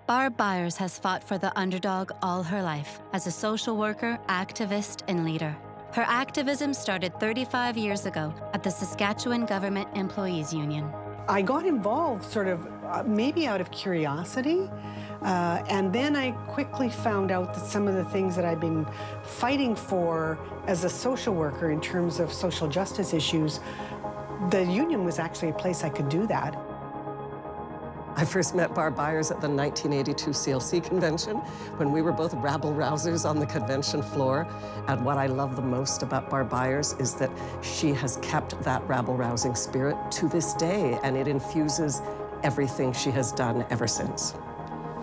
Barb Byers has fought for the underdog all her life as a social worker, activist, and leader. Her activism started 35 years ago at the Saskatchewan Government Employees Union. I got involved sort of maybe out of curiosity, and then I quickly found out that some of the things that I've been fighting for as a social worker in terms of social justice issues, the union was actually a place I could do that. I first met Barb Byers at the 1982 CLC convention when we were both rabble-rousers on the convention floor. And what I love the most about Barb Byers is that she has kept that rabble-rousing spirit to this day, and it infuses everything she has done ever since.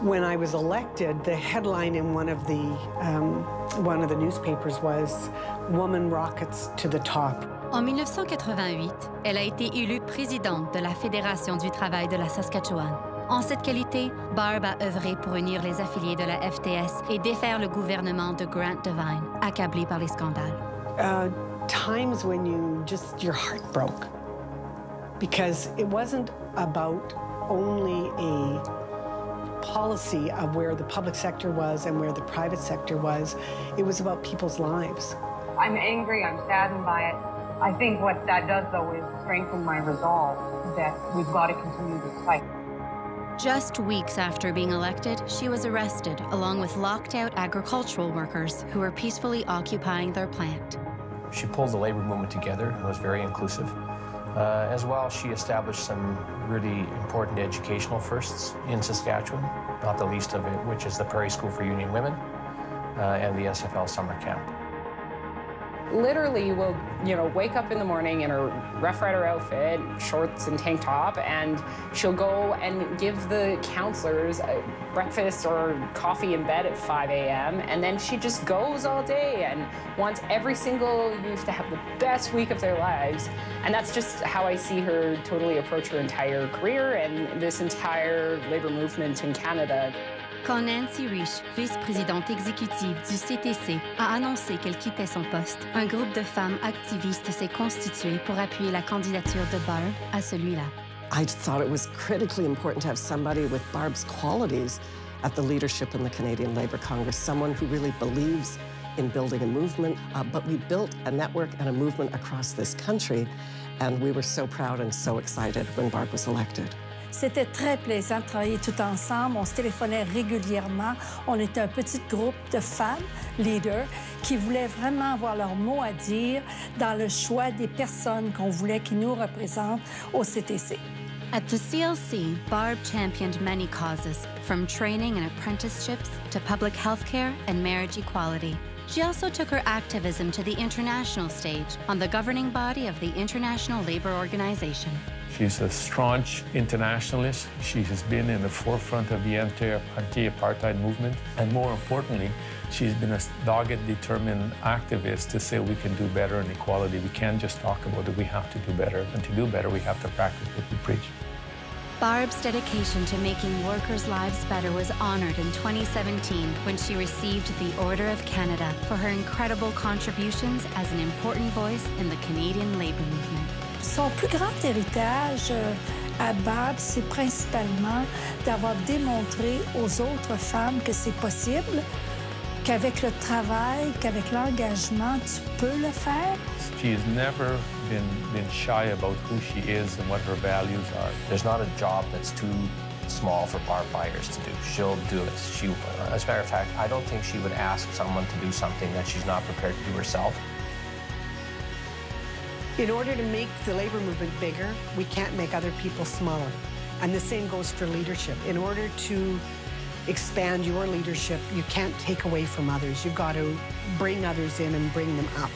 When I was elected, the headline in one of the newspapers was "Woman Rockets to the Top." En 1988, elle a été élue présidente de la Fédération du travail de la Saskatchewan. En cette qualité, Barb a œuvré pour unir les affiliés de la FTS et défaire le gouvernement de Grant Devine, accablé par les scandales. Times when your heart broke, because it wasn't about only a policy of where the public sector was and where the private sector was. It was about people's lives. I'm angry, I'm saddened by it. I think what that does, though, is strengthen my resolve that we've got to continue this fight. Just weeks after being elected, she was arrested, along with locked-out agricultural workers who were peacefully occupying their plant. She pulled the labor movement together and was very inclusive. As well, she established some really important educational firsts in Saskatchewan, not the least of it, which is the Prairie School for Union Women and the SFL Summer Camp. Literally will, wake up in the morning in her Rough Rider outfit, shorts and tank top, and she'll go and give the counselors breakfast or coffee in bed at 5 a.m. And then she just goes all day and wants every single youth to have the best week of their lives. And that's just how I see her totally approach her entire career and this entire labor movement in Canada. Quand Nancy Riche, vice-présidente exécutive du CTC, a annoncé qu'elle quittait son poste, un groupe de femmes activistes s'est constitué pour appuyer la candidature de Barb à celui-là. I thought it was critically important to have somebody with Barb's qualities at the leadership in the Canadian Labour Congress, someone who really believes in building a movement. But we built a network and a movement across this country, and we were so proud and so excited when Barb was elected. C'était très plaisant de travailler tout ensemble. On se téléphonait régulièrement. On était un petit groupe de femmes, leaders, qui voulaient vraiment avoir leur mot à dire dans le choix des personnes qu'on voulait qui nous représentent au CTC. At the CLC, Barb championed many causes, from training and apprenticeships to public health care and marriage equality. She also took her activism to the international stage on the governing body of the International Labour Organization. She's a staunch internationalist. She has been in the forefront of the anti-apartheid movement. And more importantly, she's been a dogged, determined activist to say we can do better in equality. We can't just talk about it, we have to do better. And to do better, we have to practice what we preach. Barb's dedication to making workers' lives better was honored in 2017 when she received the Order of Canada for her incredible contributions as an important voice in the Canadian labour movement. Son plus grand héritage à Barb, c'est principalement d'avoir démontré aux autres femmes que c'est possible, qu'avec le travail, qu'avec l'engagement, tu peux le faire. She has never been shy about who she is and what her values are. There's not a job that's too small for Barb Byers to do. She'll do it. As a matter of fact, I don't think she would ask someone to do something that she's not prepared to do herself. In order to make the labor movement bigger, we can't make other people smaller. And the same goes for leadership. In order to expand your leadership, you can't take away from others. You've got to bring others in and bring them up.